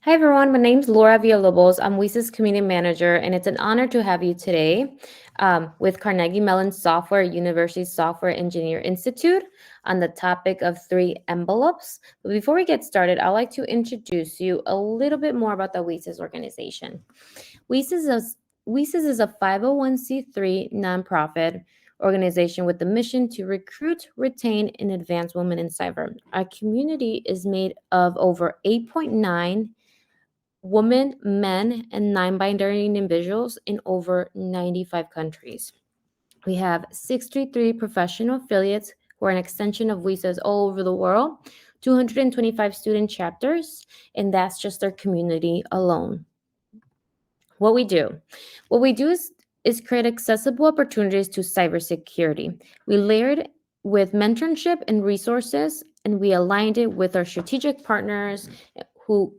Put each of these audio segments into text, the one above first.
Hi everyone, my name's Laura Villalobos. I'm WiCyS Community Manager, and it's an honor to have you today with Carnegie Mellon Software University Software Engineer Institute on the topic of three envelopes. But before we get started, I'd like to introduce you a little bit more about the WiCyS organization. WiCyS is, WiCyS is a 501c3 nonprofit organization with the mission to recruit, retain, and advance women in cyber. Our community is made of over 8.9 women, men, and non-binary individuals in over 95 countries. We have 63 professional affiliates who are an extension of WiCyS all over the world, 225 student chapters, and that's just our community alone. What we do, what we do is create accessible opportunities to cybersecurity. We layered with mentorship and resources, and we aligned it with our strategic partners who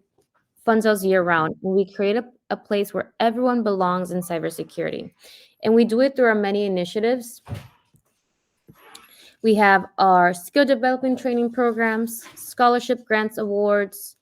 funds us year round. We create a place where everyone belongs in cybersecurity. And we do it through our many initiatives. We have our skill development training programs, scholarship grants awards,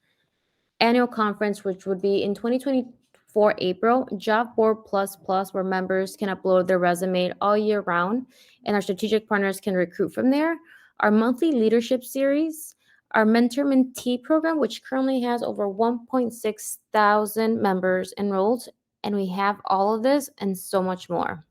annual conference, which would be in 2024 April, Job Board Plus Plus, where members can upload their resume all year round, and our strategic partners can recruit from there. Our monthly leadership series, our mentor mentee program, which currently has over 1.6 thousand members enrolled, and we have all of this and so much more.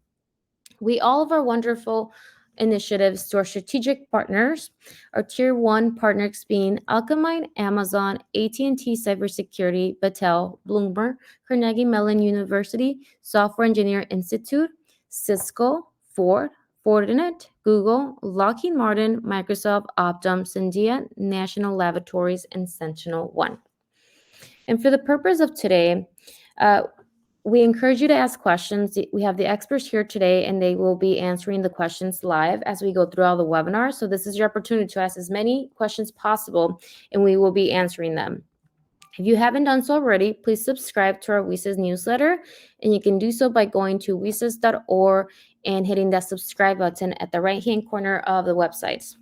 We all of our wonderful initiatives to our strategic partners, our tier one partners being Alchemine, Amazon, AT&T Cybersecurity, Battelle, Bloomberg, Carnegie Mellon University, Software Engineer Institute, Cisco, Ford, Fortinet, Google, Lockheed Martin, Microsoft, Optum, Sandia, National Laboratories, and Sentinel One. And for the purpose of today, we encourage you to ask questions. We have the experts here today, and they will be answering the questions live as we go through all the webinars. So this is your opportunity to ask as many questions possible, and we will be answering them. If you haven't done so already, please subscribe to our WiCyS newsletter, and you can do so by going to wicys.org and hitting that subscribe button at the right-hand corner of the website.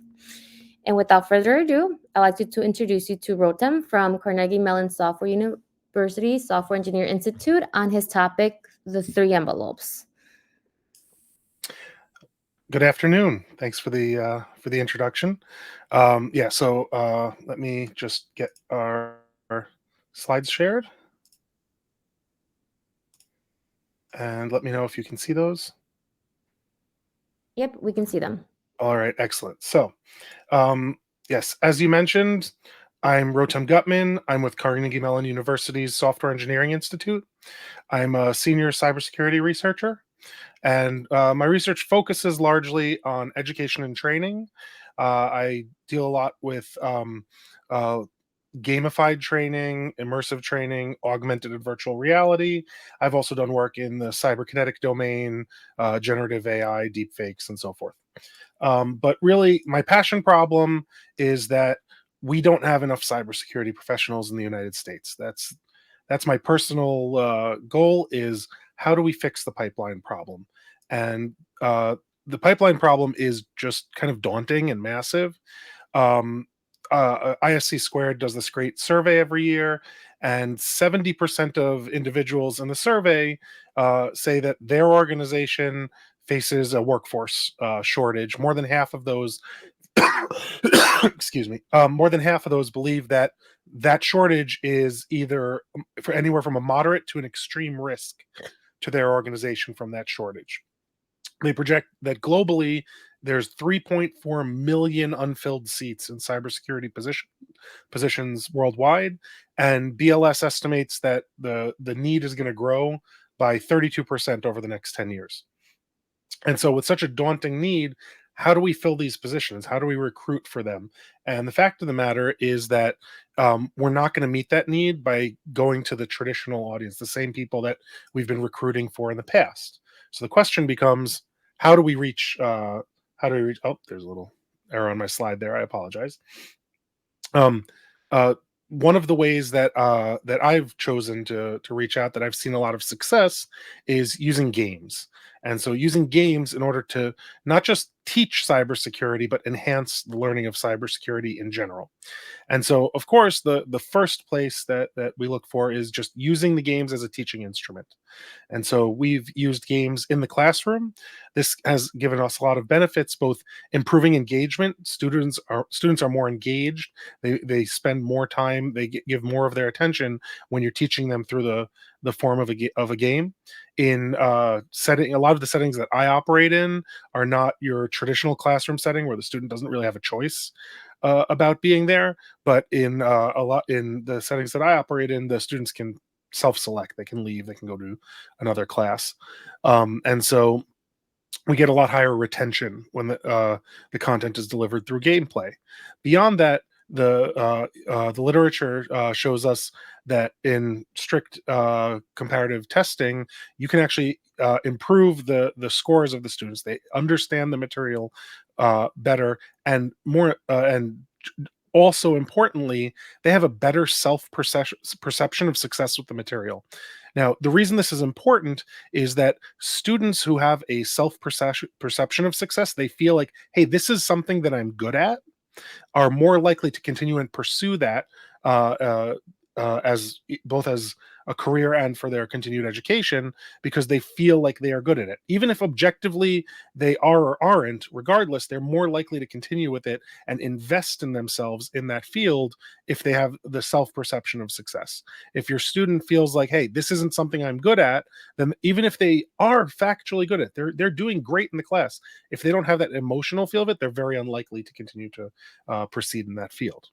And without further ado, I'd like to introduce you to Rotem from Carnegie Mellon Software University Software Engineer Institute on his topic, the three envelopes. Good afternoon. Thanks for the introduction. Let me just get our slides shared, and let me know if you can see those. Yep, we can see them. All right, excellent. So, yes, as you mentioned, I'm Rotem Gutman. I'm with Carnegie Mellon University's Software Engineering Institute. I'm a senior cybersecurity researcher, and my research focuses largely on education and training. I deal a lot with gamified training, immersive training, augmented and virtual reality. I've also done work in the cyberkinetic domain, generative AI, deepfakes, and so forth. But really, my passion problem is that we don't have enough cybersecurity professionals in the United States. That's my personal goal, is how do we fix the pipeline problem? And the pipeline problem is just kind of daunting and massive. ISC Squared does this great survey every year, and 70% of individuals in the survey say that their organization faces a workforce shortage. More than half of those, excuse me, more than half of those believe that that shortage is either for anywhere from a moderate to an extreme risk to their organization from that shortage. They project that globally there's 3.4 million unfilled seats in cybersecurity positions worldwide, and BLS estimates that the need is going to grow by 32% over the next 10 years. And so with such a daunting need, how do we fill these positions? How do we recruit for them? And the fact of the matter is that we're not going to meet that need by going to the traditional audience, the same people that we've been recruiting for in the past. So the question becomes, how do we reach, oh, there's a little error on my slide there. I apologize. One of the ways that I've chosen to reach out, that I've seen a lot of success, is using games. And so using games in order to not just teach cybersecurity, but enhance the learning of cybersecurity in general. And so, of course, the first place that we look for is just using the games as a teaching instrument. And so we've used games in the classroom. This has given us a lot of benefits, both improving engagement. Students are more engaged. They spend more time. They give more of their attention when you're teaching them through the form of a game. In setting, a lot of the settings that I operate in are not your traditional classroom setting where the student doesn't really have a choice about being there. But in a lot in the settings that I operate in, the students can self-select. They can leave. They can go to another class, and so we get a lot higher retention when the content is delivered through gameplay. Beyond that, the literature shows us that in strict comparative testing, you can actually improve the scores of the students. They understand the material better and more, and also importantly, they have a better self perception of success with the material. Now, the reason this is important is that students who have a self perception of success, they feel like, hey, this is something that I'm good at, are more likely to continue and pursue that uh, uh, both as a career and for their continued education, because they feel like they are good at it. Even if objectively they are or aren't, regardless, they're more likely to continue with it and invest in themselves in that field if they have the self perception of success. If your student feels like, hey, this isn't something I'm good at, then even if they are factually good at it, they're doing great in the class. If they don't have that emotional feel of it, they're very unlikely to continue to proceed in that field.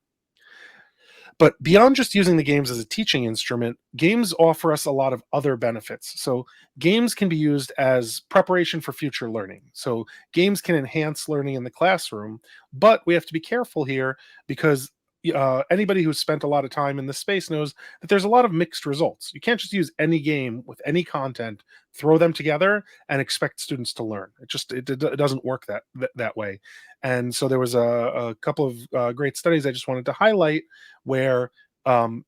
But beyond just using the games as a teaching instrument, games offer us a lot of other benefits. So, games can be used as preparation for future learning. So, games can enhance learning in the classroom, but we have to be careful here because anybody who's spent a lot of time in this space knows that there's a lot of mixed results. You can't just use any game with any content, throw them together, and expect students to learn. It doesn't work that way. And so there was a couple of great studies I just wanted to highlight where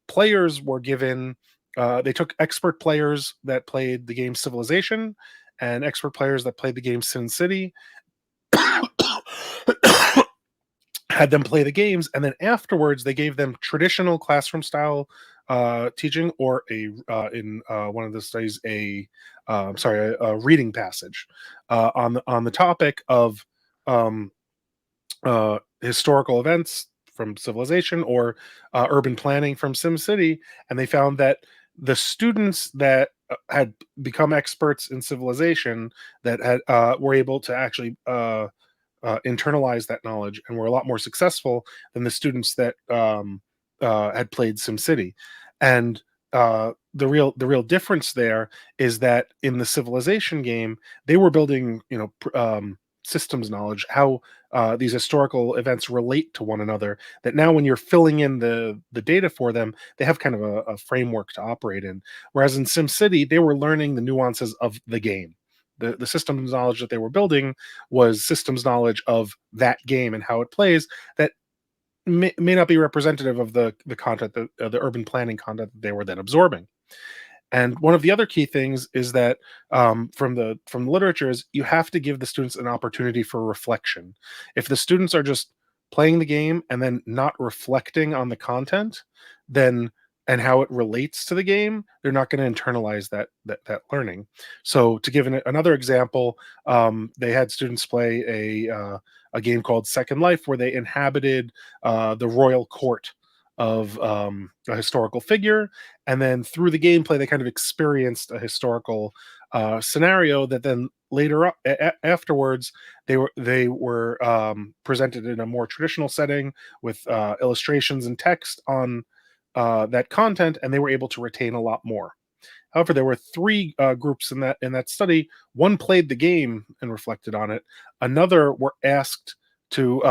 players were given, they took expert players that played the game Civilization and expert players that played the game Sin City, had them play the games, and then afterwards they gave them traditional classroom style teaching, or in one of the studies a reading passage on the topic of um, historical events from Civilization, or urban planning from SimCity, and they found that the students that had become experts in Civilization, that had were able to actually internalize that knowledge and were a lot more successful than the students that had played SimCity. And the real difference there is that in the Civilization game, they were building, systems knowledge, how these historical events relate to one another. That now, when you're filling in the data for them, they have kind of a framework to operate in. Whereas in SimCity, they were learning the nuances of the game. The systems knowledge that they were building was systems knowledge of that game and how it plays, that may not be representative of the content, the urban planning content that they were then absorbing. And one of the other key things is that from the literature is you have to give the students an opportunity for reflection. If the students are just playing the game and then not reflecting on the content, then and how it relates to the game, they're not going to internalize that learning. So, to give another example, they had students play a game called Second Life, where they inhabited the royal court of a historical figure, and then through the gameplay they kind of experienced a historical scenario that then later afterwards they were presented in a more traditional setting with illustrations and text on that content, and they were able to retain a lot more. However, there were three groups in that study. One played the game and reflected on it. Another were asked to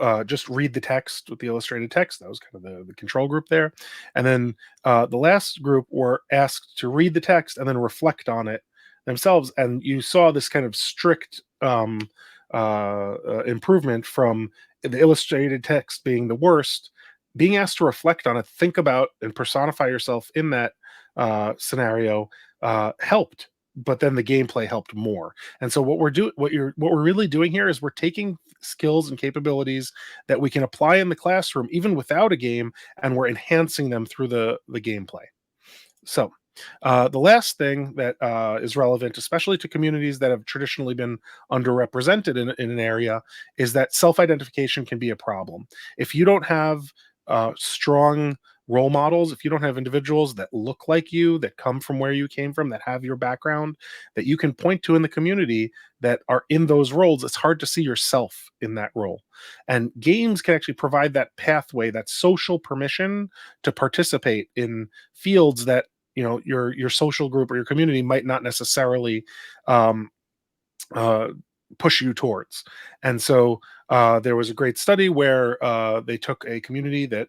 uh, just read the text with the illustrated text. That was kind of the control group there. And then the last group were asked to read the text and then reflect on it themselves. And you saw this kind of strict improvement from the illustrated text being the worst. Being asked to reflect on it, think about and personify yourself in that scenario helped. but then the gameplay helped more. And so what we're really doing here is we're taking skills and capabilities that we can apply in the classroom even without a game, and we're enhancing them through the gameplay. So, the last thing that is relevant, especially to communities that have traditionally been underrepresented in an area, is that self identification can be a problem. If you don't have strong role models, if you don't have individuals that look like you, that come from where you came from, that have your background, that you can point to in the community that are in those roles, it's hard to see yourself in that role. And games can actually provide that pathway, that social permission to participate in fields that your social group or your community might not necessarily um, uh, push you towards. And so there was a great study where they took a community that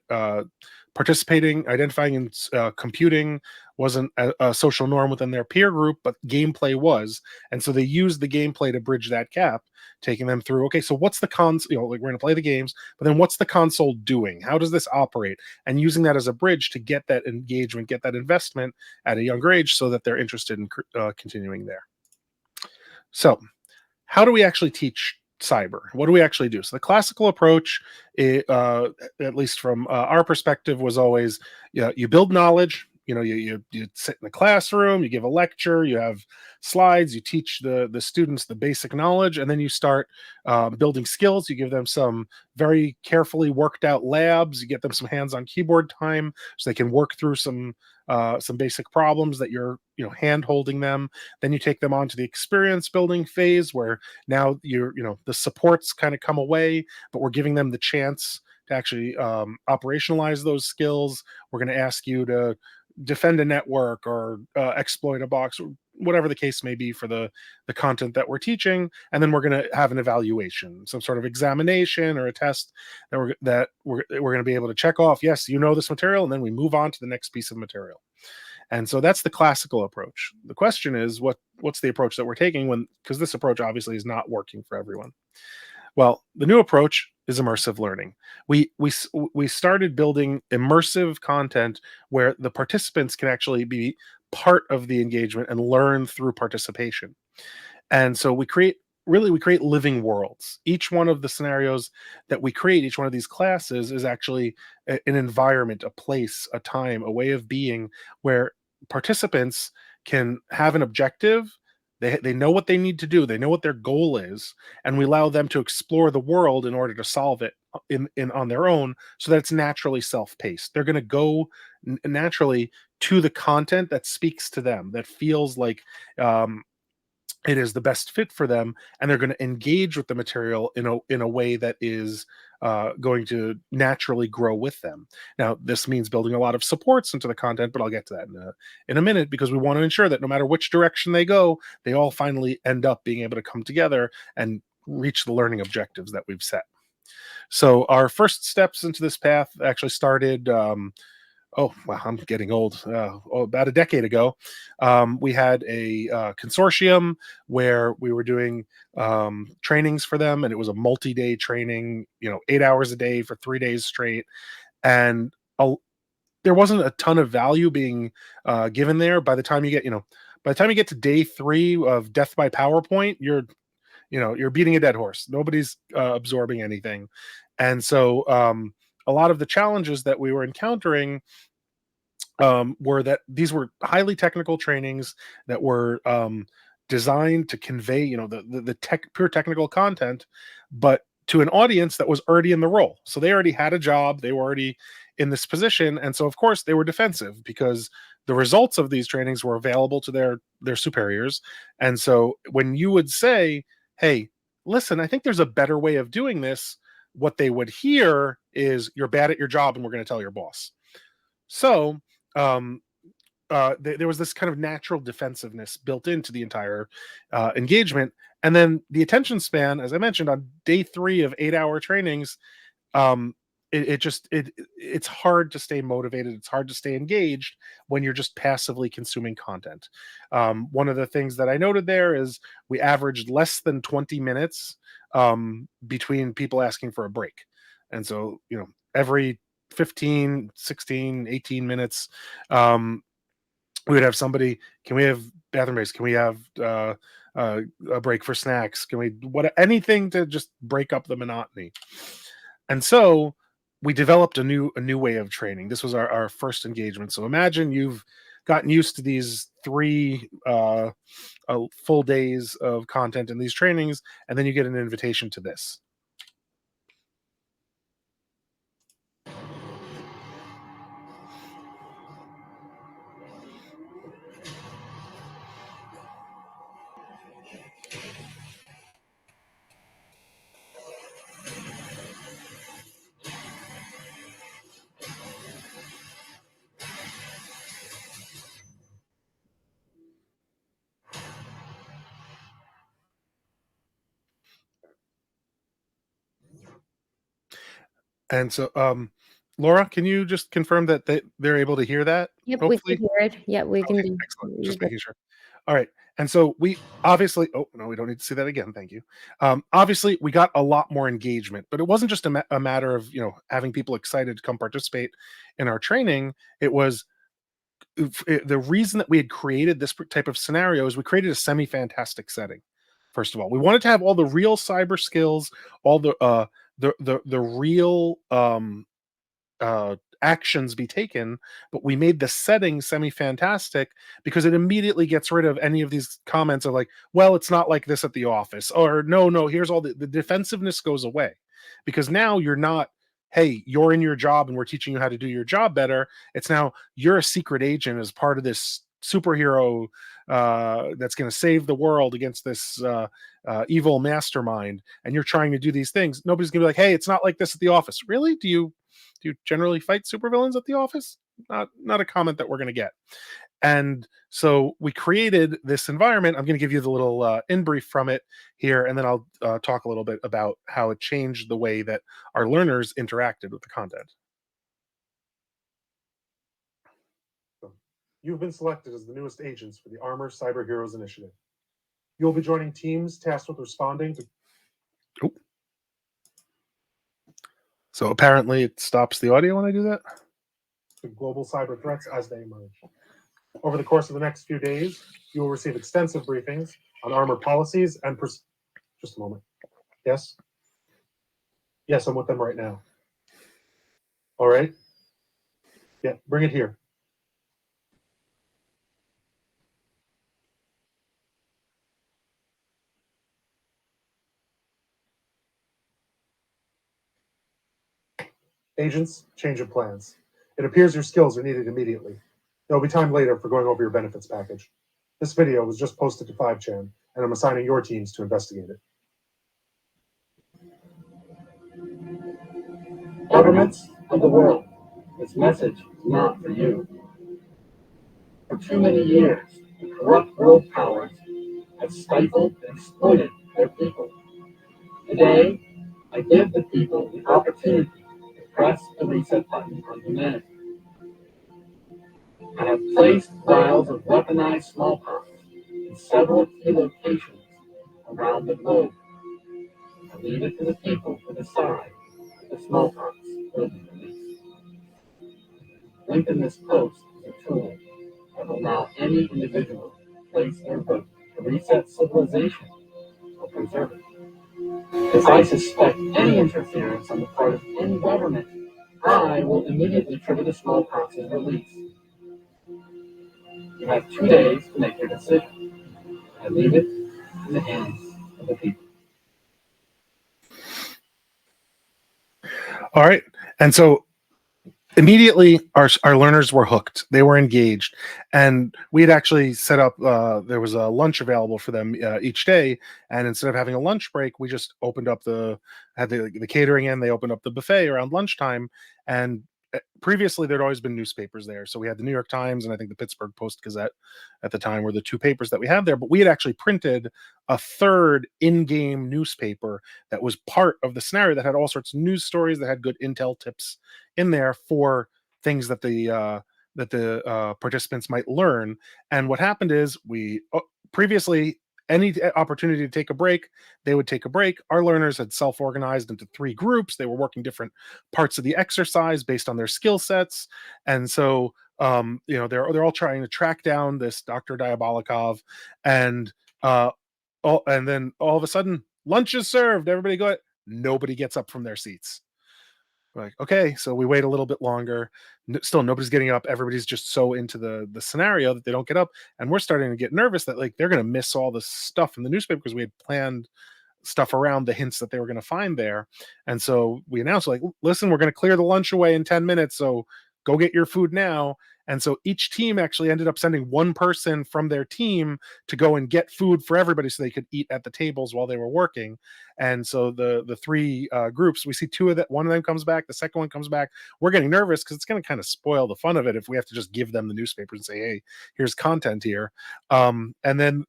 identifying in computing wasn't a social norm within their peer group, but gameplay was. And so they used the gameplay to bridge that gap, taking them through, okay, so what's the like we're going to play the games, but then what's the console doing? How does this operate? And using that as a bridge to get that engagement, get that investment at a younger age so that they're interested in continuing there. So, how do we actually teach cyber? What do we actually do? So the classical approach, at least from our perspective, was always you build knowledge. You sit in the classroom, you give a lecture, you have slides, you teach the students the basic knowledge, and then you start building skills. You give them some very carefully worked out labs. You get them some hands-on keyboard time so they can work through some basic problems that you're hand holding them. Then you take them on to the experience building phase where now the supports kind of come away, but we're giving them the chance to actually operationalize those skills. We're going to ask you to defend a network or exploit a box, or whatever the case may be for the content that we're teaching. And then we're going to have an evaluation, some sort of examination or a test that we're going to be able to check off, yes, you know this material, and then we move on to the next piece of material. And so that's the classical approach. The question is, what's the approach that we're taking, because this approach obviously is not working for everyone. Well, the new approach is immersive learning. We started building immersive content where the participants can actually be part of the engagement and learn through participation. And so we create living worlds. Each one of the scenarios that we create, each one of these classes, is actually an environment, a place, a time, a way of being where participants can have an objective. They know what they need to do. They know what their goal is, and we allow them to explore the world in order to solve it in on their own, so that it's naturally self-paced. They're going to go naturally to the content that speaks to them, that feels like it is the best fit for them, and they're going to engage with the material in a way that is going to naturally grow with them. Now, this means building a lot of supports into the content, but I'll get to that in a minute, because we want to ensure that no matter which direction they go, they all finally end up being able to come together and reach the learning objectives that we've set. So our first steps into this path actually started oh, wow, I'm getting old. About a decade ago, we had a consortium where we were doing trainings for them, and it was a multi-day training, 8 hours a day for 3 days straight. And there wasn't a ton of value being given there. By the time you get to day 3 of death by PowerPoint, you're beating a dead horse. Nobody's absorbing anything. And so a lot of the challenges that we were encountering were that these were highly technical trainings that were designed to convey, the pure technical content, but to an audience that was already in the role. So they already had a job, they were already in this position, and so of course they were defensive because the results of these trainings were available to their superiors. And so when you would say, "Hey, listen, I think there's a better way of doing this," what they would hear is, "You're bad at your job, and we're going to tell your boss." So um, there was this kind of natural defensiveness built into the entire engagement. And then the attention span, as I mentioned, on day 3 of 8-hour trainings, um, it's hard to stay motivated. It's hard to stay engaged when you're just passively consuming content. One of the things that I noted there is we averaged less than 20 minutes between people asking for a break. And so, every 15, 16, 18 minutes, We would have somebody, can we have bathroom breaks? Can we have a break for snacks? Can we, anything to just break up the monotony? And so we developed a new way of training. This was our first engagement. So imagine you've gotten used to these 3 full days of content in these trainings, and then you get an invitation to this. And so, Laura, can you just confirm that they're able to hear that? Yep, we can Hopefully. hear it. Yeah, we can Okay, do. excellent. You're Just good. making sure. All right. And so we obviously, oh no, we don't need to see that again. Thank you. Obviously, we got a lot more engagement, but it wasn't just a matter of having people excited to come participate in our training. It was the reason that we had created this type of scenario is we created a semi-fantastic setting. First of all, we wanted to have all the real cyber skills, all the real actions be taken, but we made the setting semi-fantastic because it immediately gets rid of any of these comments of like, well, it's not like this at the office, or no, here's all the defensiveness goes away, because now you're not, hey, you're in your job and we're teaching you how to do your job better. It's now you're a secret agent as part of this superhero that's going to save the world against this evil mastermind, and you're trying to do these things. Nobody's going to be like, hey, it's not like this at the office. Really? Do you generally fight supervillains at the office? Not a comment that we're going to get. And so we created this environment. I'm going to give you the little in brief from it here, and then I'll talk a little bit about how it changed the way that our learners interacted with the content. You've been selected as the newest agents for the Armor Cyber Heroes Initiative. You'll be joining teams tasked with responding to... Oh. So apparently it stops the audio when I do that. To global cyber threats as they emerge. Over the course of the next few days, you will receive extensive briefings on Armor policies and... Just a moment. Yes? Yes, I'm with them right now. All right. Yeah, bring it here. Agents, change of plans. It appears your skills are needed immediately. There will be time later for going over your benefits package. This video was just posted to 5chan, and I'm assigning your teams to investigate it. Governments of the world, this message is not for you. For too many years, the corrupt world powers have stifled and exploited their people. Today, I give the people the opportunity to press the reset button on humanity. I have placed vials of weaponized smallpox in several key locations around the globe. I leave it to the people to decide if the smallpox will be released. Linked in this post is a tool that will allow any individual to place their vote to reset civilization or preserve it. If I suspect any interference on the part of any government, I will immediately trigger the smallpox's release. You have 2 days to make your decision. I leave it in the hands of the people. All right. And so immediately our learners were hooked. They were engaged, and we had actually set up there was a lunch available for them each day, and instead of having a lunch break, we just opened up the catering in. They opened up the buffet around lunchtime, and previously there'd always been newspapers there. So we had the New York Times and I think the Pittsburgh Post Gazette at the time were the 2 papers that we had there, but we had actually printed a third in-game newspaper that was part of the scenario that had all sorts of news stories that had good intel tips in there for things that the participants might learn. And what happened is we previously, any opportunity to take a break, they would take a break. Our learners had self-organized into 3 groups. They were working different parts of the exercise based on their skill sets. And so they're all trying to track down this Dr. Diabolikov, and and then all of a sudden, lunch is served. Everybody go. Nobody gets up from their seats. Like, okay, so we wait a little bit longer. Still, nobody's getting up. Everybody's just so into the scenario that they don't get up, and we're starting to get nervous that like they're going to miss all this stuff in the newspaper because we had planned stuff around the hints that they were going to find there. And so we announced, like, listen, we're going to clear the lunch away in 10 minutes. So go get your food now. And so each team actually ended up sending one person from their team to go and get food for everybody so they could eat at the tables while they were working. And so the three groups, we see two of that. One of them comes back. The second one comes back. We're getting nervous because it's going to kind of spoil the fun of it if we have to just give them the newspapers and say, hey, here's content here. And then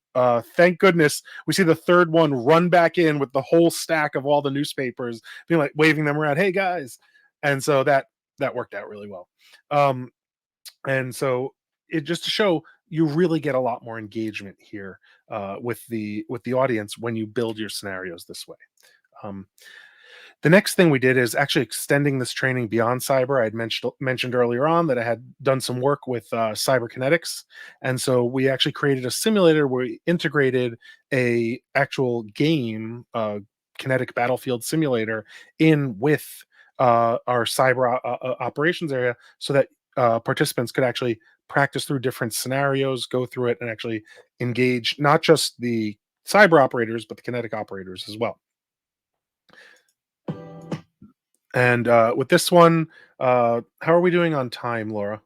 thank goodness we see the third one run back in with the whole stack of all the newspapers, being like waving them around, hey guys. And so that worked out really well. And so it just to show you really get a lot more engagement here with the audience when you build your scenarios this way. The next thing we did is actually extending this training beyond cyber. I had mentioned earlier on that I had done some work with cyberkinetics, and so we actually created a simulator where we integrated a actual game, kinetic battlefield simulator, in with our cyber operations area, so that participants could actually practice through different scenarios, go through it, and actually engage not just the cyber operators but the kinetic operators as well. And with this one, how are we doing on time, Laura?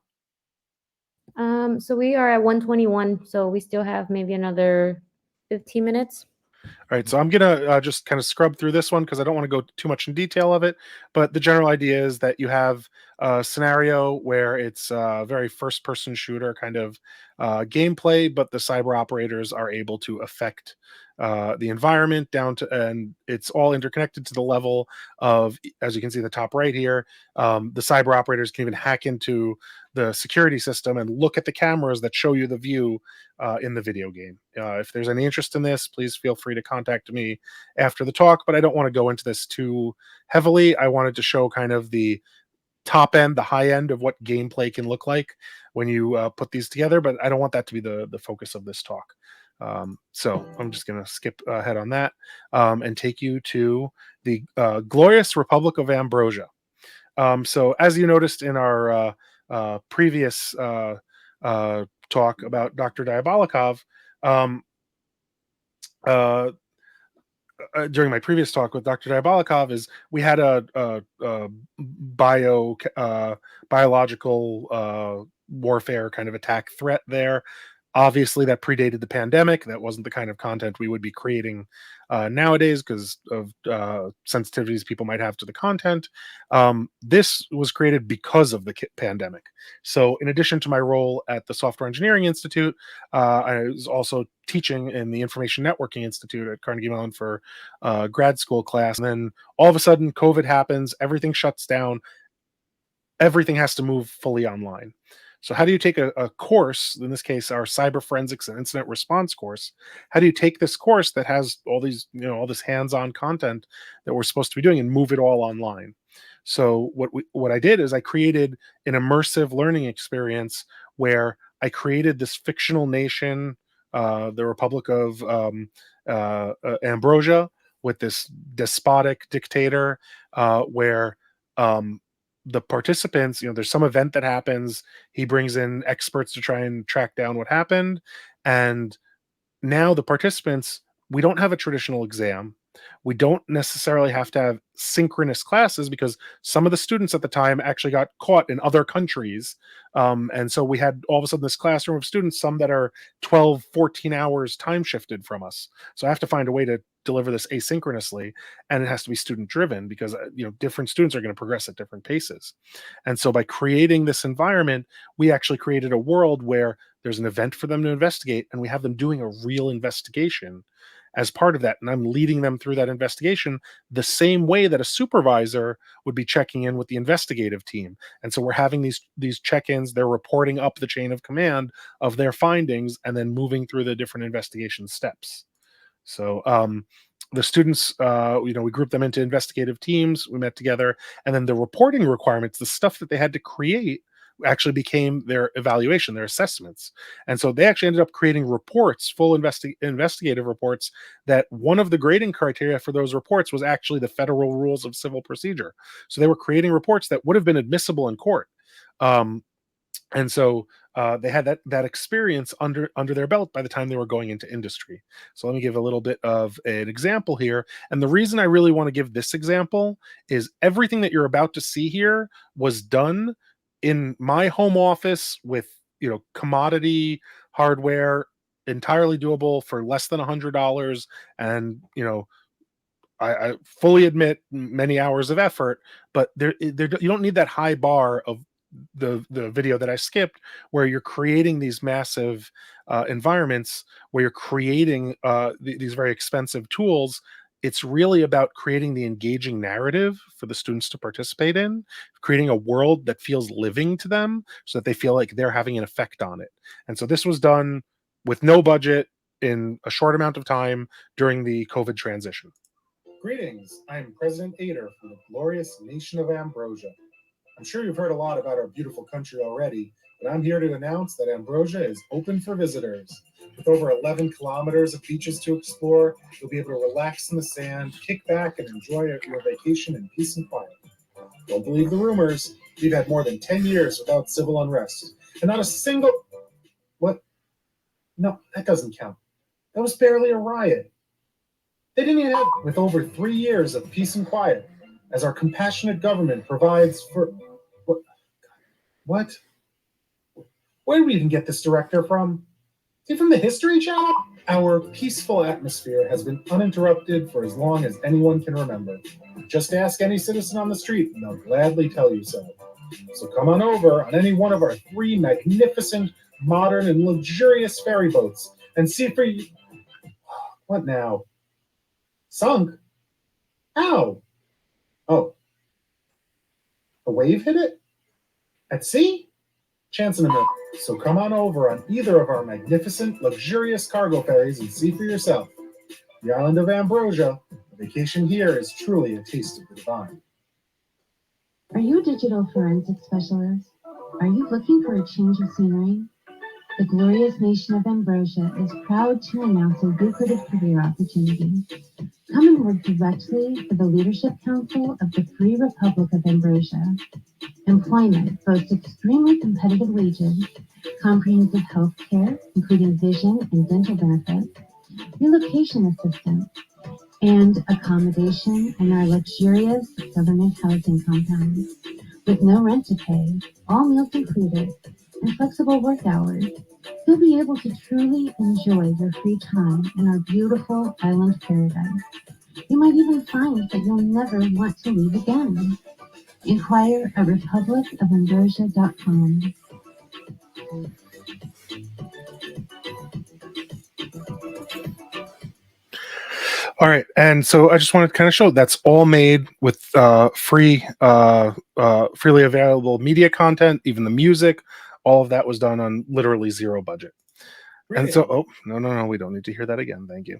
So we are at 121, so we still have maybe another 15 minutes. All right, so I'm gonna just kind of scrub through this one because I don't want to go too much in detail of it. But the general idea is that you have a scenario where it's a very first-person shooter kind of gameplay, but the cyber operators are able to affect the environment down to, and it's all interconnected to the level of, as you can see in the top right here, the cyber operators can even hack into the security system and look at the cameras that show you the view in the video game. If there's any interest in this, please feel free to contact me after the talk, but I don't want to go into this too heavily. I wanted to show kind of the top end, the high end of what gameplay can look like when you put these together, but I don't want that to be the focus of this talk. So I'm just going to skip ahead on that and take you to the glorious Republic of Ambrosia. So as you noticed in our previous talk about Dr. Diabolikov, during my previous talk with Dr. Diabolikov, is we had a biological warfare kind of attack threat there. Obviously, that predated the pandemic. That wasn't the kind of content we would be creating nowadays because of sensitivities people might have to the content. This was created because of the pandemic. So in addition to my role at the Software Engineering Institute, I was also teaching in the Information Networking Institute at Carnegie Mellon for grad school class. And then all of a sudden, COVID happens, everything shuts down, everything has to move fully online. So how do you take a course, in this case, our cyber forensics and incident response course? How do you take this course that has all these, all this hands-on content that we're supposed to be doing and move it all online? So what I did is I created an immersive learning experience where I created this fictional nation, the Republic of Ambrosia, with this despotic dictator, where the participants, there's some event that happens. He brings in experts to try and track down what happened. And now the participants, we don't have a traditional exam. We don't necessarily have to have synchronous classes because some of the students at the time actually got caught in other countries. And so we had all of a sudden this classroom of students, some that are 12, 14 hours time shifted from us. So I have to find a way to deliver this asynchronously, and it has to be student driven because different students are going to progress at different paces. And so by creating this environment, we actually created a world where there's an event for them to investigate, and we have them doing a real investigation as part of that. And I'm leading them through that investigation the same way that a supervisor would be checking in with the investigative team. And so we're having these check-ins, they're reporting up the chain of command of their findings and then moving through the different investigation steps. So the students, we grouped them into investigative teams, we met together, and then the reporting requirements, the stuff that they had to create, actually became their evaluation, their assessments. And so they actually ended up creating reports, full investigative reports, that one of the grading criteria for those reports was actually the federal rules of civil procedure. So they were creating reports that would have been admissible in court. And so they had that experience under their belt by the time they were going into industry. So let me give a little bit of an example here. And the reason I really want to give this example is everything that you're about to see here was done in my home office with, commodity hardware, entirely doable for less than $100. And, I fully admit many hours of effort, but you don't need that high bar of the video that I skipped, where you're creating these massive environments, where you're creating these very expensive tools. It's really about creating the engaging narrative for the students to participate in, creating a world that feels living to them so that they feel like they're having an effect on it. And so this was done with no budget in a short amount of time during the COVID transition. Greetings, I'm President Ader from the glorious nation of Ambrosia. I'm sure you've heard a lot about our beautiful country already, but I'm here to announce that Ambrosia is open for visitors. With over 11 kilometers of beaches to explore, you'll be able to relax in the sand, kick back, and enjoy your vacation in peace and quiet. Don't believe the rumors. We've had more than 10 years without civil unrest, and not a single... What? No, that doesn't count. That was barely a riot. They didn't even have... With over 3 years of peace and quiet, as our compassionate government provides for... What? Where did we even get this director from? Is he from the History Channel? Our peaceful atmosphere has been uninterrupted for as long as anyone can remember. Just ask any citizen on the street and they'll gladly tell you so. So come on over on any one of our 3 magnificent, modern, and luxurious ferry boats and see for you... What now? Sunk? How? Oh. A wave hit it? At sea? Chance in a million. So come on over on either of our magnificent, luxurious cargo ferries and see for yourself. The island of Ambrosia, a vacation here is truly a taste of the divine. Are you a digital forensic specialist? Are you looking for a change of scenery? The glorious nation of Ambrosia is proud to announce a lucrative career opportunity. Come and work directly for the Leadership Council of the Free Republic of Ambrosia. Employment boasts extremely competitive wages, comprehensive health care, including vision and dental benefits, relocation assistance, and accommodation in our luxurious government housing compounds. With no rent to pay, all meals included, and flexible work hours, you'll be able to truly enjoy your free time in our beautiful island paradise. You might even find that you'll never want to leave again. Inquire at republicofambrosia.com. All right, and so I just wanted to kind of show that's all made with freely available media content, even the music. All of that was done on literally zero budget. And so, no, we don't need to hear that again. Thank you.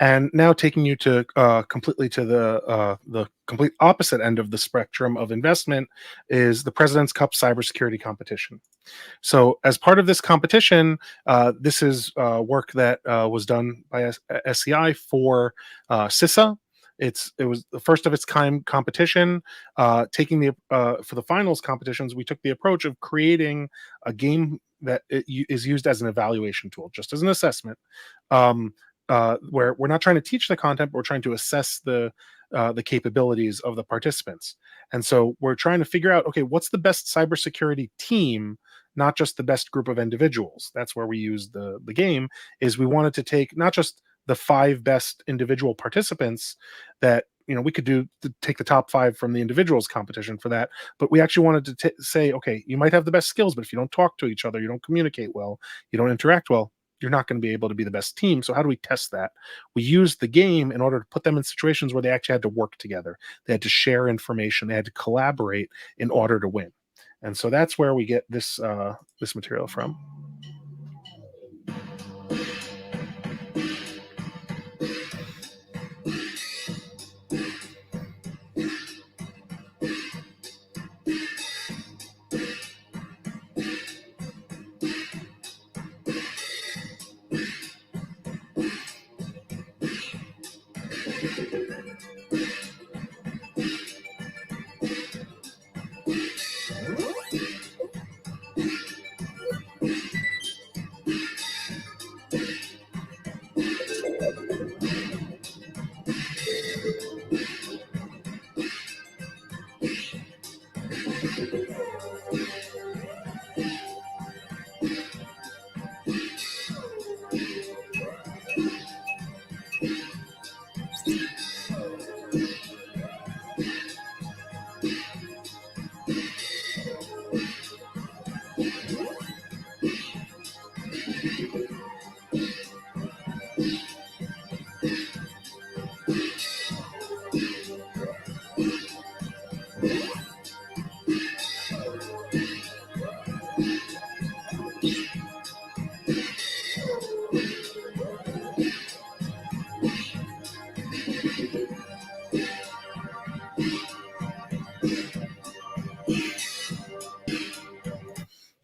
And now taking you to completely to the complete opposite end of the spectrum of investment is the President's Cup cybersecurity competition. So as part of this competition, this is work that was done by SCI for CISA. It was the first of its kind competition. Taking the for the finals competitions, we took the approach of creating a game that is used as an evaluation tool, just as an assessment. Where we're not trying to teach the content, but we're trying to assess the capabilities of the participants. And so we're trying to figure out, okay, what's the best cybersecurity team, not just the best group of individuals. That's where we use the game, is we wanted to take not just the 5 best individual participants that, we could do to take the top 5 from the individuals competition for that, but we actually wanted to say, okay, you might have the best skills, but if you don't talk to each other, you don't communicate well, you don't interact well, you're not going to be able to be the best team. So how do we test that? We used the game in order to put them in situations where they actually had to work together. They had to share information. They had to collaborate in order to win. And so that's where we get this this material from.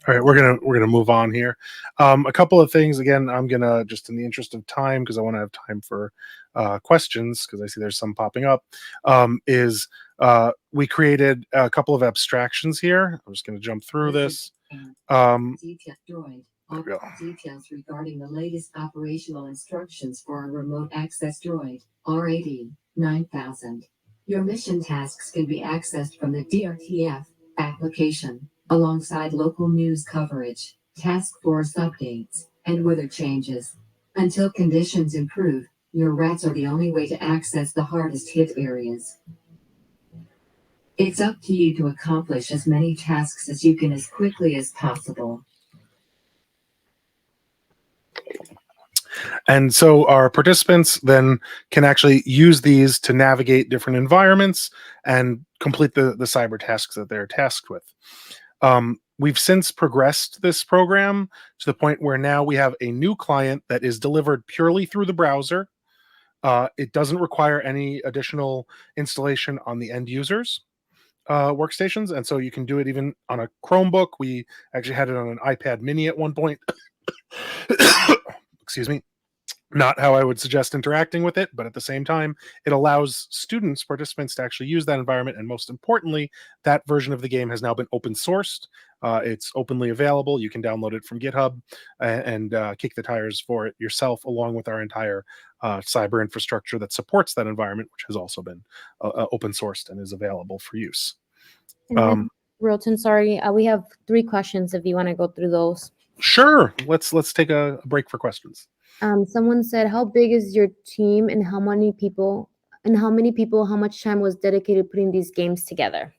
All right, we're gonna move on here. A couple of things. Again, I'm gonna, just in the interest of time, because I want to have time for questions, because I see there's some popping up. Is We created a couple of abstractions here. I'm just gonna jump through this. Detail droid. There we go. Details regarding the latest operational instructions for a remote access droid, RAD 9000. Your mission tasks can be accessed from the DRTF application, alongside local news coverage, task force updates, and weather changes. Until conditions improve, your RADs are the only way to access the hardest hit areas. It's up to you to accomplish as many tasks as you can as quickly as possible. And so our participants then can actually use these to navigate different environments and complete the cyber tasks that they're tasked with. We've since progressed this program to the point where now we have a new client that is delivered purely through the browser. It doesn't require any additional installation on the end users workstations, and so you can do it even on a Chromebook. We actually had it on an iPad mini at one point. Excuse me. Not how I would suggest interacting with it, but at the same time, it allows students, participants, to actually use that environment. And most importantly, that version of the game has now been open sourced. It's openly available. You can download it from GitHub and kick the tires for it yourself, along with our entire cyber infrastructure that supports that environment, which has also been open sourced and is available for use. And then, Roten, sorry, we have 3 questions if you want to go through those. Sure. Let's take a break for questions. Someone said, how big is your team and how many people, how much time was dedicated putting these games together?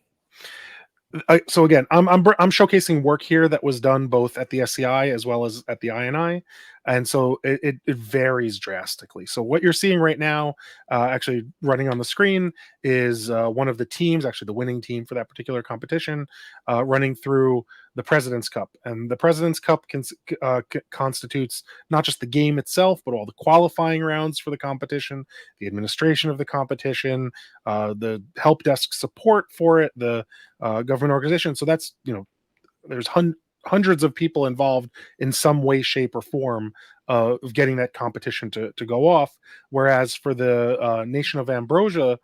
So again, I'm showcasing work here that was done both at the SCI as well as at the INI, and so it varies drastically. So what you're seeing right now, actually running on the screen, is one of the teams, actually the winning team for that particular competition, running through the President's Cup. And the President's Cup constitutes not just the game itself, but all the qualifying rounds for the competition, the administration of the competition, the help desk support for it, the government organization. So that's, there's hundreds of people involved in some way, shape, or form of getting that competition to go off. Whereas for the Nation of Ambrosia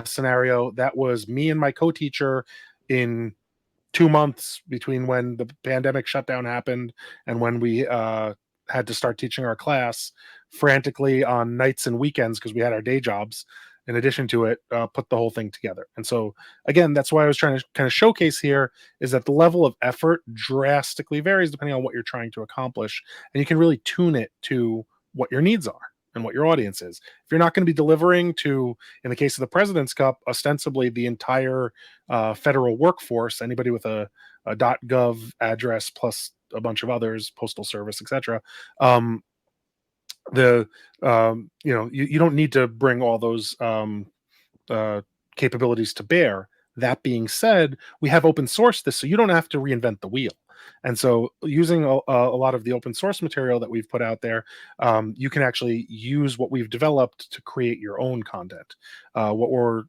scenario, that was me and my co-teacher in 2 months between when the pandemic shutdown happened and when we had to start teaching our class, frantically on nights and weekends, because we had our day jobs in addition to it, put the whole thing together. And so again, that's why I was trying to kind of showcase here, is that the level of effort drastically varies depending on what you're trying to accomplish, and you can really tune it to what your needs are and what your audience is. If you're not going to be delivering to, in the case of the President's Cup, ostensibly the entire federal workforce, anybody with a .gov address plus a bunch of others, postal service, etc., you don't need to bring all those capabilities to bear. That being said, we have open sourced this, so you don't have to reinvent the wheel. And so using a lot of the open source material that we've put out there, you can actually use what we've developed to create your own content. What we're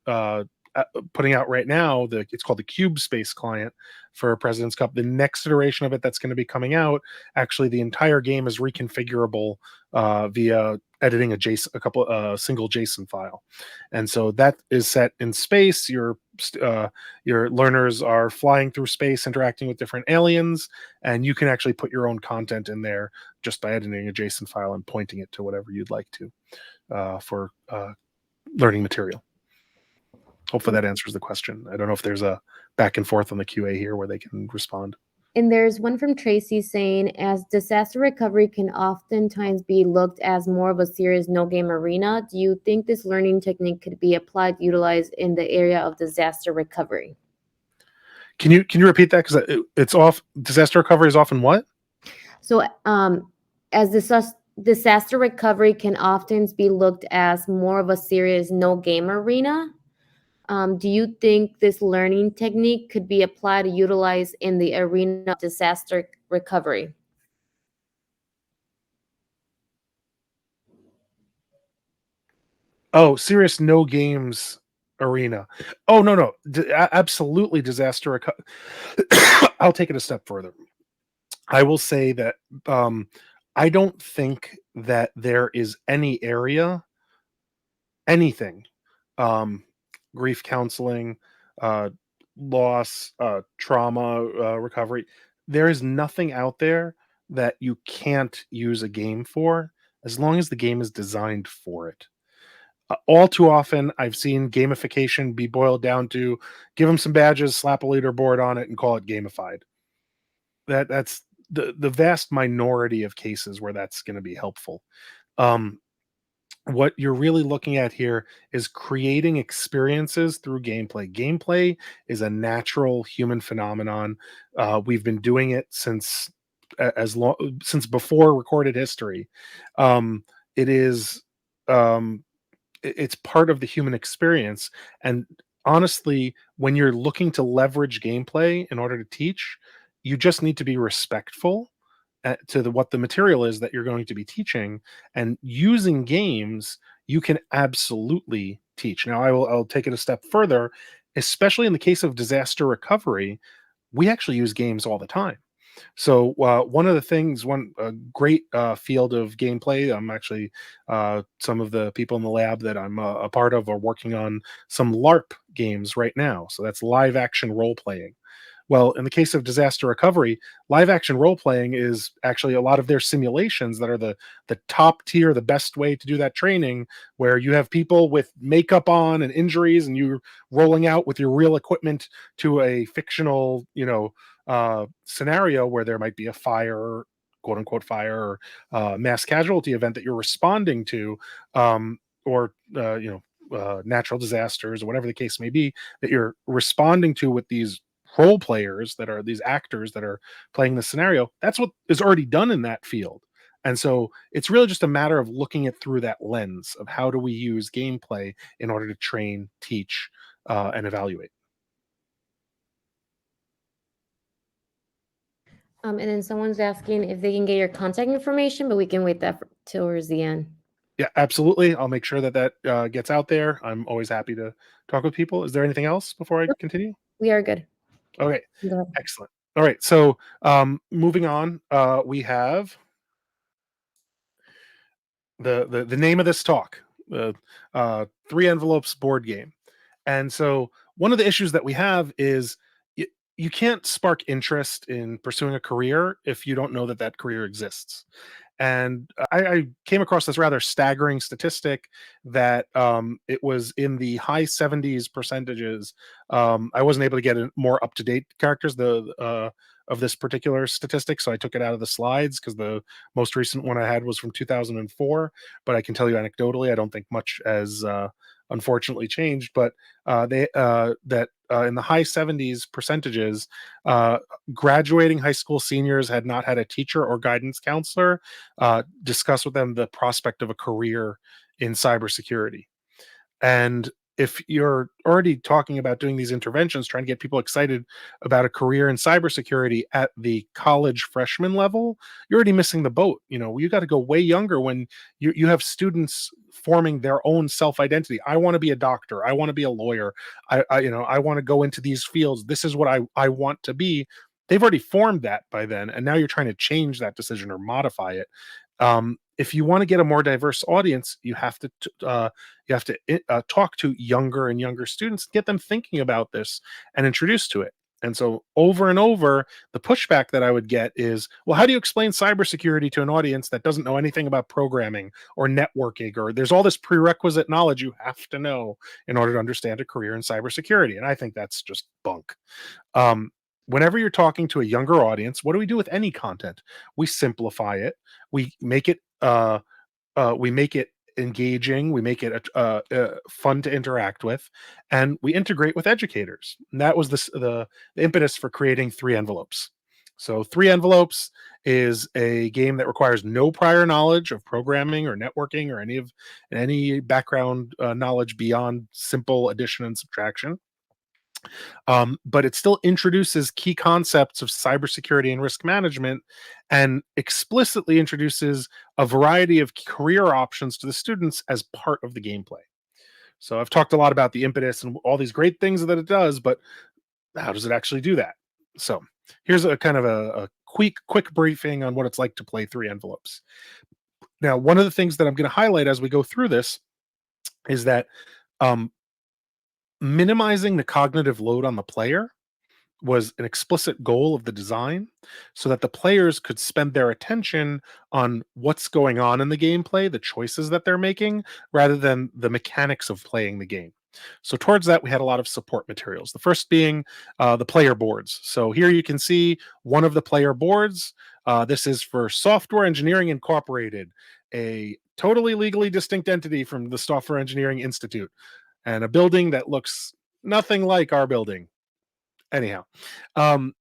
putting out right now, it's called the Cube Space client for President's Cup. The next iteration of it that's going to be coming out, actually the entire game is reconfigurable via editing a couple single JSON file. And so that is set in space. Your learners are flying through space, interacting with different aliens, and you can actually put your own content in there just by editing a JSON file and pointing it to whatever you'd like to for learning material. Hopefully that answers the question. I don't know if there's a back and forth on the QA here where they can respond. And there's one from Tracy saying, as disaster recovery can oftentimes be looked as more of a serious no-game arena, do you think this learning technique could be applied, utilized in the area of disaster recovery? Can you repeat that? Because it's off. Disaster recovery is often what? So, as disaster recovery can often be looked as more of a serious no-game arena, do you think this learning technique could be applied or utilized in the arena of disaster recovery? Oh, serious no games arena. Oh, no. Absolutely disaster recovery. I'll take it a step further. I will say that I don't think that there is any area, anything, grief counseling, uh, loss, trauma recovery. There is nothing out there that you can't use a game for as long as the game is designed for it. All too often, I've seen gamification be boiled down to give them some badges, slap a leaderboard on it, and call it gamified. That's the vast minority of cases where that's going to be helpful. Um, what you're really looking at here is creating experiences through gameplay. Gameplay is a natural human phenomenon. We've been doing it since as long since before recorded history. It is it's part of the human experience, and honestly, when you're looking to leverage gameplay in order to teach, you just need to be respectful to what the material is that you're going to be teaching, and using games you can absolutely teach. Now I'll take it a step further, especially in the case of disaster recovery. We actually use games all the time. So one of the things, one great field of gameplay, I'm actually some of the people in the lab that I'm a part of are working on some LARP games right now. So that's live action role playing. Well, in the case of disaster recovery, live action role playing is actually a lot of their simulations that are the top tier, the best way to do that training, where you have people with makeup on and injuries, and you're rolling out with your real equipment to a fictional, scenario where there might be a fire, quote unquote fire, or mass casualty event that you're responding to, or natural disasters or whatever the case may be that you're responding to with these role players that are these actors that are playing the scenario. That's what is already done in that field. And so it's really just a matter of looking at through that lens of how do we use gameplay in order to train, teach, and evaluate. And then someone's asking if they can get your contact information, but we can wait that towards the end. Yeah, absolutely. I'll make sure that gets out there. I'm always happy to talk with people. Is there anything else before I continue? We are good. Okay, Go ahead. excellent. All right, so moving on, we have the name of this talk, the Three Envelopes board game. And so one of the issues that we have is you can't spark interest in pursuing a career if you don't know that that career exists. And I came across this rather staggering statistic that it was in the high 70s percentages. I wasn't able to get more up to date characters of this particular statistic, so I took it out of the slides because the most recent one I had was from 2004. But I can tell you anecdotally, I don't think much has unfortunately changed. But in the high 70s percentages, graduating high school seniors had not had a teacher or guidance counselor discuss with them the prospect of a career in cybersecurity. And if you're already talking about doing these interventions, trying to get people excited about a career in cybersecurity at the college freshman level, you're already missing the boat. You got to go way younger when you have students forming their own self-identity. I want to be a doctor. I want to be a lawyer. I want to go into these fields. This is what I want to be. They've already formed that by then, and now you're trying to change that decision or modify it. If you want to get a more diverse audience, you have to talk to younger and younger students, get them thinking about this, and introduce to it. And so over and over, the pushback that I would get is, well, how do you explain cybersecurity to an audience that doesn't know anything about programming or networking, or there's all this prerequisite knowledge you have to know in order to understand a career in cybersecurity? And I think that's just bunk. Um, Whenever you're talking to a younger audience, what do we do with any content? We simplify it. We make it engaging, we make it fun to interact with, and we integrate with educators. And that was the impetus for creating Three Envelopes. So Three Envelopes is a game that requires no prior knowledge of programming or networking or any background knowledge beyond simple addition and subtraction. But it still introduces key concepts of cybersecurity and risk management, and explicitly introduces a variety of career options to the students as part of the gameplay. So I've talked a lot about the impetus and all these great things that it does, but how does it actually do that? So here's a kind of a quick briefing on what it's like to play Three Envelopes. Now, one of the things that I'm going to highlight as we go through this is that um, minimizing the cognitive load on the player was an explicit goal of the design, so that the players could spend their attention on what's going on in the gameplay, the choices that they're making, rather than the mechanics of playing the game. So towards that, we had a lot of support materials. The first being the player boards. So here you can see one of the player boards. This is for Software Engineering Incorporated, a totally legally distinct entity from the Software Engineering Institute, and a building that looks nothing like our building. Anyhow,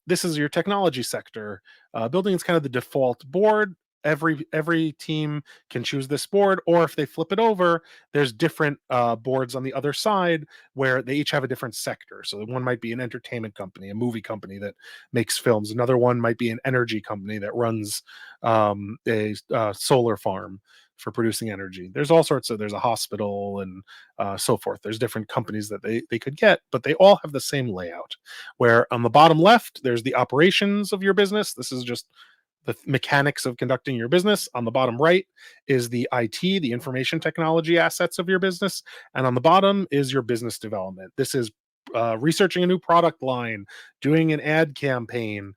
this is your technology sector. Building is kind of the default board. Every team can choose this board, or if they flip it over, there's different boards on the other side where they each have a different sector. So one might be an entertainment company, a movie company that makes films. Another one might be an energy company that runs a solar farm for producing energy. There's all sorts of, there's a hospital and so forth. There's different companies that they could get, but they all have the same layout, where on the bottom left, there's the operations of your business. This is just the mechanics of conducting your business. On the bottom right is the IT, the information technology assets of your business. And on the bottom is your business development. This is researching a new product line, doing an ad campaign,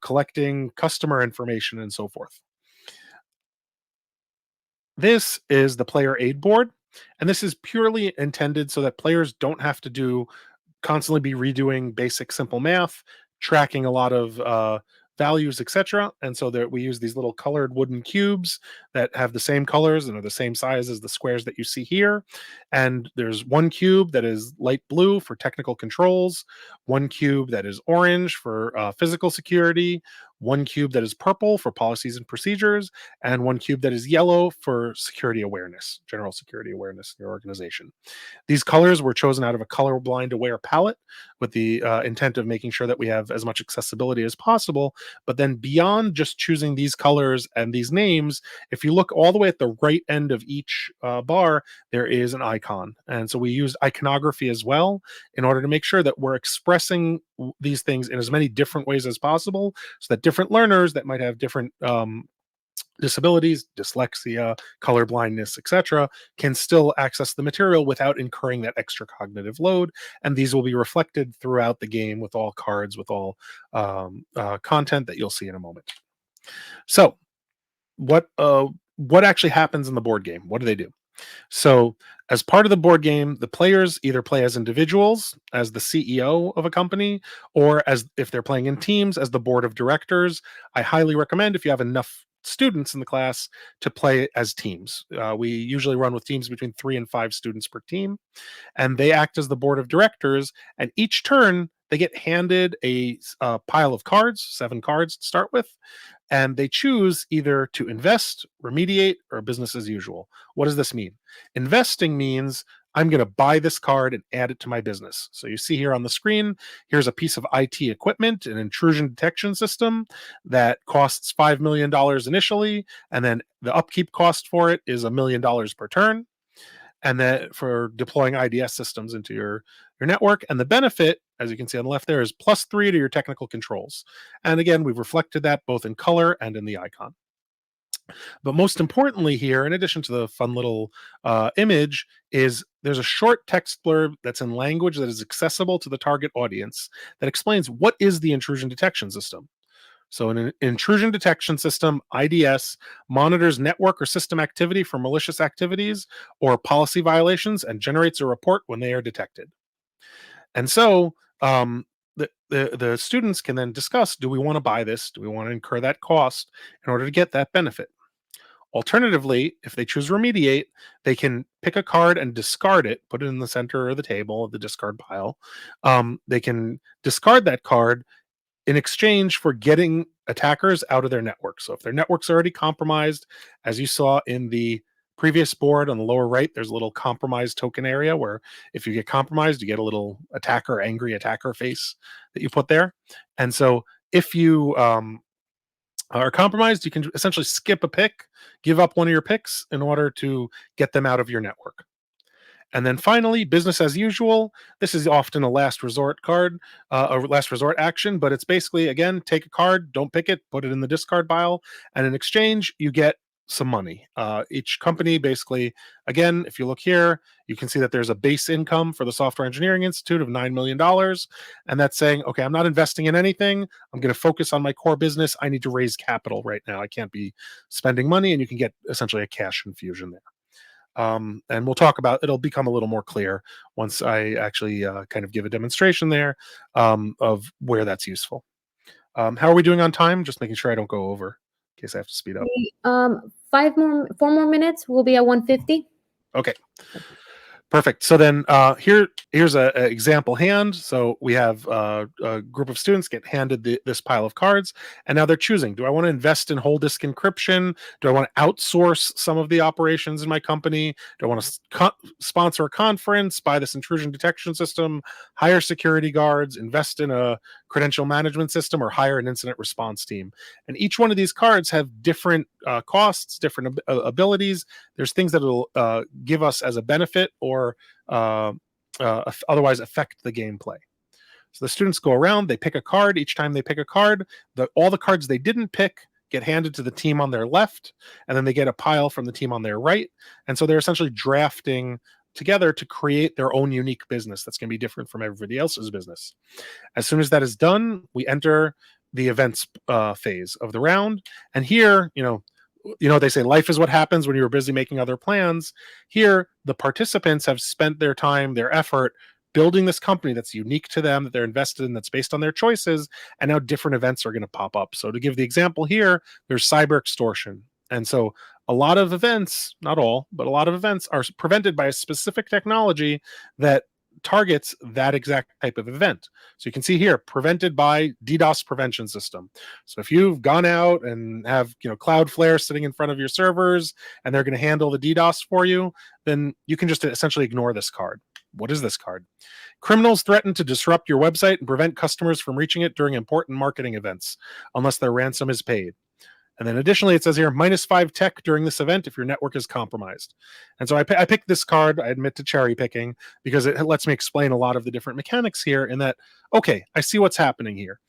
collecting customer information, and so forth. This is the player aid board, and this is purely intended so that players don't have to constantly be redoing basic simple math, tracking a lot of values, etc. And so that we use these little colored wooden cubes that have the same colors and are the same size as the squares that you see here. And there's one cube that is light blue for technical controls, one cube that is orange for physical security, one cube that is purple for policies and procedures, and one cube that is yellow for security awareness, general security awareness in your organization. These colors were chosen out of a colorblind aware palette with the intent of making sure that we have as much accessibility as possible. But then beyond just choosing these colors and these names, if you look all the way at the right end of each bar, there is an icon. And so we used iconography as well in order to make sure that we're expressing these things in as many different ways as possible, so that different learners that might have different disabilities, dyslexia, color blindness, etc., can still access the material without incurring that extra cognitive load. And these will be reflected throughout the game with all cards, with all content that you'll see in a moment. So, what actually happens in the board game? What do they do? So, as part of the board game, the players either play as individuals, as the CEO of a company, or as if they're playing in teams, as the board of directors. I highly recommend, if you have enough students in the class, to play as teams. We usually run with teams between 3 and 5 students per team, and they act as the board of directors. And each turn, they get handed a pile of cards, 7 cards to start with, and they choose either to invest, remediate, or business as usual. What does this mean? Investing means I'm going to buy this card and add it to my business. So you see here on the screen, here's a piece of IT equipment, an intrusion detection system that costs $5 million initially, and then the upkeep cost for it is $1 million per turn. And then for deploying IDS systems into your network. And the benefit, as you can see on the left there, is +3 to your technical controls. And again, we've reflected that both in color and in the icon. But most importantly here, in addition to the fun little image, is there's a short text blurb that's in language that is accessible to the target audience that explains what is the intrusion detection system. So an intrusion detection system, IDS, monitors network or system activity for malicious activities or policy violations and generates a report when they are detected. And so the students can then discuss, do we want to buy this? Do we want to incur that cost in order to get that benefit? Alternatively, if they choose remediate, they can pick a card and discard it, put it in the center of the table of the discard pile. They can discard that card in exchange for getting attackers out of their network. So if their network's already compromised, as you saw in the previous board on the lower right, there's a little compromised token area where if you get compromised, you get a little angry attacker face that you put there. And so if you are compromised, you can essentially skip a pick, give up one of your picks in order to get them out of your network. And then finally, business as usual. This is often a last resort card, a last resort action, but it's basically, again, take a card, don't pick it, put it in the discard pile, and in exchange, you get some money. Each company basically, again, if you look here, you can see that there's a base income for the Software Engineering Institute of $9 million. And that's saying, okay, I'm not investing in anything. I'm going to focus on my core business. I need to raise capital right now. I can't be spending money, and you can get essentially a cash infusion there. And we'll talk about, it'll become a little more clear once I actually kind of give a demonstration there of where that's useful. How are we doing on time? Just making sure I don't go over in case I have to speed up. 4 more minutes. We'll be at 150. Okay. Perfect. So then here's an example hand. So we have a group of students get handed this pile of cards, and now they're choosing, do I want to invest in whole disk encryption? Do I want to outsource some of the operations in my company? Do I want to sponsor a conference, buy this intrusion detection system, hire security guards, invest in a credential management system, or hire an incident response team? And each one of these cards have different costs, different abilities. There's things that will give us as a benefit or otherwise affect the gameplay. So the students go around, they pick a card. Each time they pick a card, all the cards they didn't pick get handed to the team on their left, and then they get a pile from the team on their right. And so they're essentially drafting together to create their own unique business that's going to be different from everybody else's business. As soon as that is done, we enter the events phase of the round. And here, they say life is what happens when you were busy making other plans. Here, the participants have spent their time, their effort, building this company that's unique to them, that they're invested in, that's based on their choices, and now different events are going to pop up. So to give the example here, there's cyber extortion. And so a lot of events, not all, but a lot of events are prevented by a specific technology that targets that exact type of event. So you can see here, prevented by DDoS prevention system. So if you've gone out and have Cloudflare sitting in front of your servers and they're going to handle the DDoS for you, then you can just essentially ignore this card. What is this card? Criminals threaten to disrupt your website and prevent customers from reaching it during important marketing events unless their ransom is paid. And then additionally, it says here, -5 tech during this event if your network is compromised. And so I picked this card, I admit to cherry picking, because it lets me explain a lot of the different mechanics here in that, okay, I see what's happening here.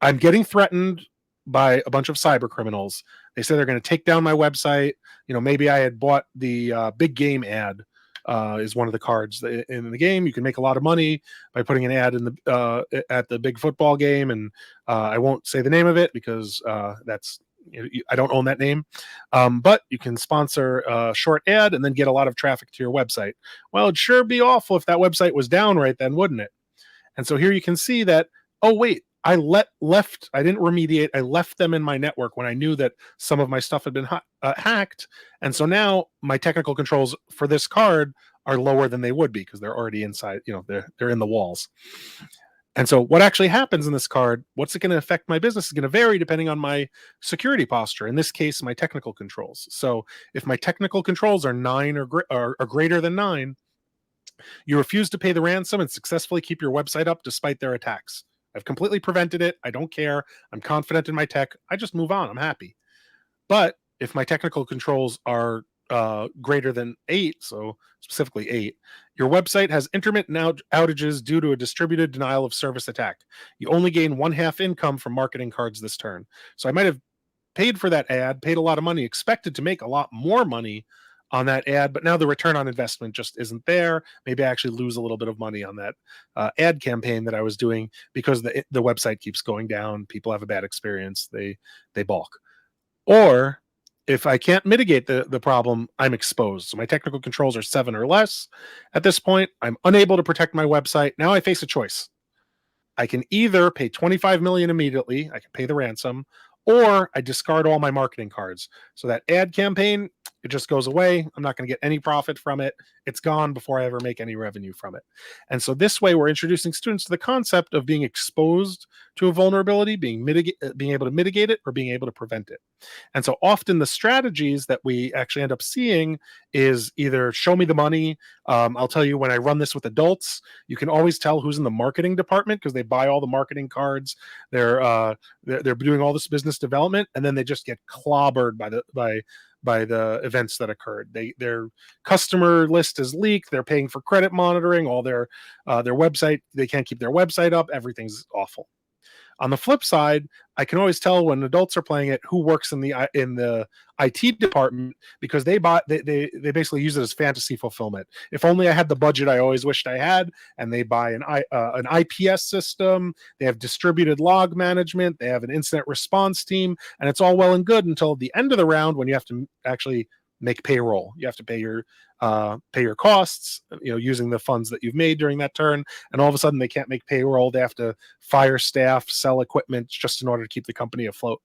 I'm getting threatened by a bunch of cyber criminals. They say they're going to take down my website. Maybe I had bought the big game ad. Is one of the cards in the game. You can make a lot of money by putting an ad in the at the big football game, and I won't say the name of it because that's I don't own that name. But you can sponsor a short ad and then get a lot of traffic to your website. Well, it'd sure be awful if that website was down right then, wouldn't it? And so here you can see that. Oh wait, I didn't remediate. I left them in my network when I knew that some of my stuff had been hacked. And so now my technical controls for this card are lower than they would be because they're already inside, they're in the walls. And so what actually happens in this card, what's it going to affect my business is going to vary depending on my security posture. In this case, my technical controls. So if my technical controls are 9 or greater than 9, you refuse to pay the ransom and successfully keep your website up despite their attacks. I've completely prevented it. I don't care. I'm confident in my tech. I just move on. I'm happy. But if my technical controls are greater than 8, so specifically 8, your website has intermittent outages due to a distributed denial of service attack. You only gain 1/2 income from marketing cards this turn. So I might have paid for that ad, paid a lot of money, expected to make a lot more money on that ad, but now the return on investment just isn't there. Maybe I actually lose a little bit of money on that ad campaign that I was doing because the website keeps going down. People have a bad experience. They balk. Or if I can't mitigate the problem, I'm exposed. So my technical controls are 7 or less. At this point, I'm unable to protect my website. Now I face a choice. I can either pay $25 million immediately, I can pay the ransom, or I discard all my marketing cards. So that ad campaign, it just goes away. I'm not going to get any profit from it. It's gone before I ever make any revenue from it. And so this way, we're introducing students to the concept of being exposed to a vulnerability, being able to mitigate it, or being able to prevent it. And so often the strategies that we actually end up seeing is either show me the money. I'll tell you, when I run this with adults, you can always tell who's in the marketing department because they buy all the marketing cards. They're doing all this business development, and then they just get clobbered by the events that occurred. Their customer list is leaked. They're paying for credit monitoring. All their website, they can't keep their website up. Everything's awful. On the flip side, I can always tell when adults are playing it who works in the IT department because they basically use it as fantasy fulfillment. If only I had the budget I always wished I had, and they buy an IPS system. They have distributed log management. They have an incident response team, and it's all well and good until the end of the round when you have to actually make payroll. You have to pay your costs, using the funds that you've made during that turn. And all of a sudden they can't make payroll. They have to fire staff, sell equipment just in order to keep the company afloat.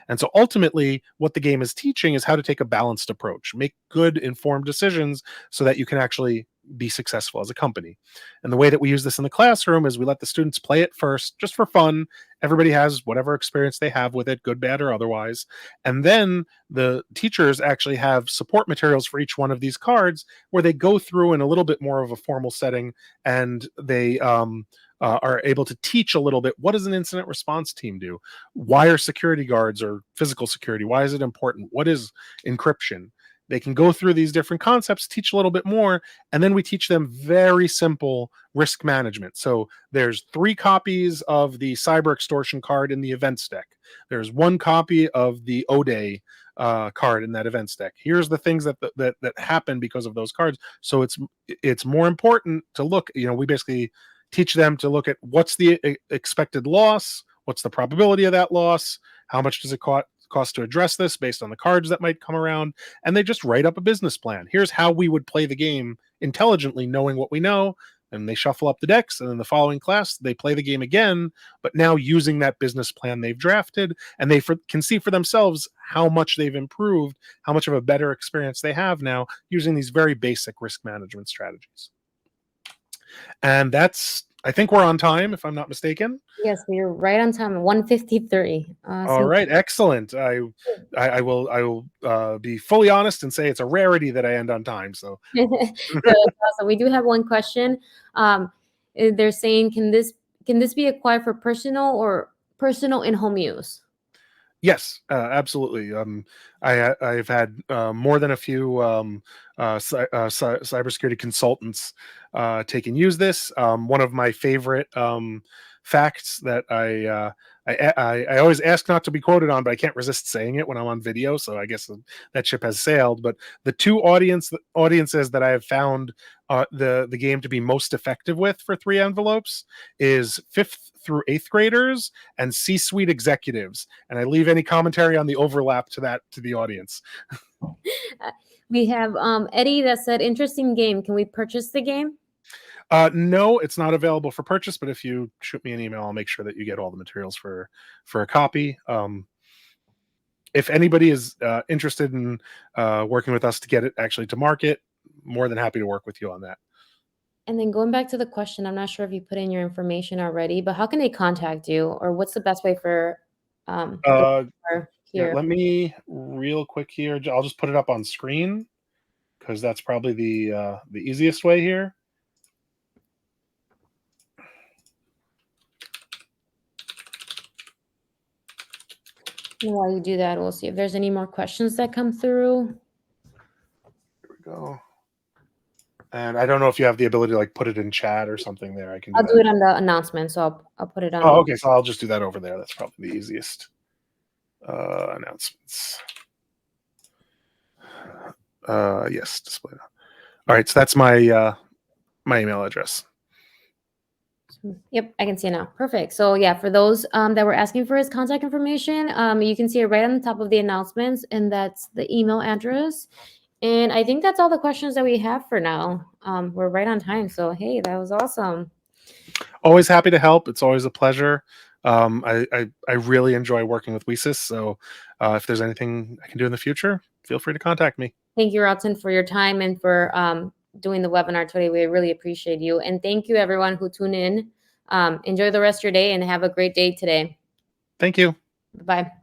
And so ultimately what the game is teaching is how to take a balanced approach, make good informed decisions so that you can actually be successful as a company. And the way that we use this in the classroom is we let the students play it first, just for fun. Everybody has whatever experience they have with it, good, bad, or otherwise. And then the teachers actually have support materials for each one of these cards where they go through in a little bit more of a formal setting, and they are able to teach a little bit. What does an incident response team do? Why are security guards or physical security? Why is it important? What is encryption? They can go through these different concepts, teach a little bit more, and then we teach them very simple risk management. So there's 3 copies of the cyber extortion card in the events deck. There's 1 copy of the O-Day card in that events deck. Here's the things that happen because of those cards. So it's more important to look. We basically teach them to look at what's the expected loss, what's the probability of that loss, how much does it cost to address this based on the cards that might come around, and they just write up a business plan. Here's how we would play the game intelligently, knowing what we know, and they shuffle up the decks, and in the following class they play the game again, but now using that business plan they've drafted, and they can see for themselves how much they've improved, how much of a better experience they have now using these very basic risk management strategies. And I think we're on time, if I'm not mistaken. Yes, we're right on time, 1:53. All right, excellent. I will be fully honest and say it's a rarity that I end on time. So awesome. We do have one question. They're saying, can this be acquired for personal and home use? Yes, absolutely. I've had more than a few cybersecurity consultants take and use this. One of my favorite facts that I always ask not to be quoted on, but I can't resist saying it when I'm on video. So I guess that ship has sailed. But the 2 audiences that I have found the game to be most effective with for 3 envelopes is 5th through 8th graders and C-suite executives. And I leave any commentary on the overlap to the audience. We have Eddie that said, interesting game. Can we purchase the game? No, it's not available for purchase, but if you shoot me an email, I'll make sure that you get all the materials for a copy. If anybody is interested in working with us to get it actually to market, more than happy to work with you on that. And then going back to the question, I'm not sure if you put in your information already, but how can they contact you, or what's the best way for here? Yeah, let me real quick here. I'll just put it up on screen because that's probably the easiest way here. And while you do that, we'll see if there's any more questions that come through. Here we go. And I don't know if you have the ability to like put it in chat or something there. I'll do it on the announcement, so I'll put it on. Oh, okay. So I'll just do that over there. That's probably the easiest. Announcements. Yes, display now. All right, so that's my my email address. Yep, I can see it now. Perfect. So yeah, for those that were asking for his contact information, you can see it right on the top of the announcements, and that's the email address. And I think that's all the questions that we have for now. We're right on time, so hey, that was awesome. Always happy to help. It's always a pleasure. I really enjoy working with WiCyS. So if there's anything I can do in the future, feel free to contact me. Thank you, Rodson, for your time and for doing the webinar today. We really appreciate you. And thank you, everyone who tuned in. Enjoy the rest of your day and have a great day today. Thank you. Bye-bye.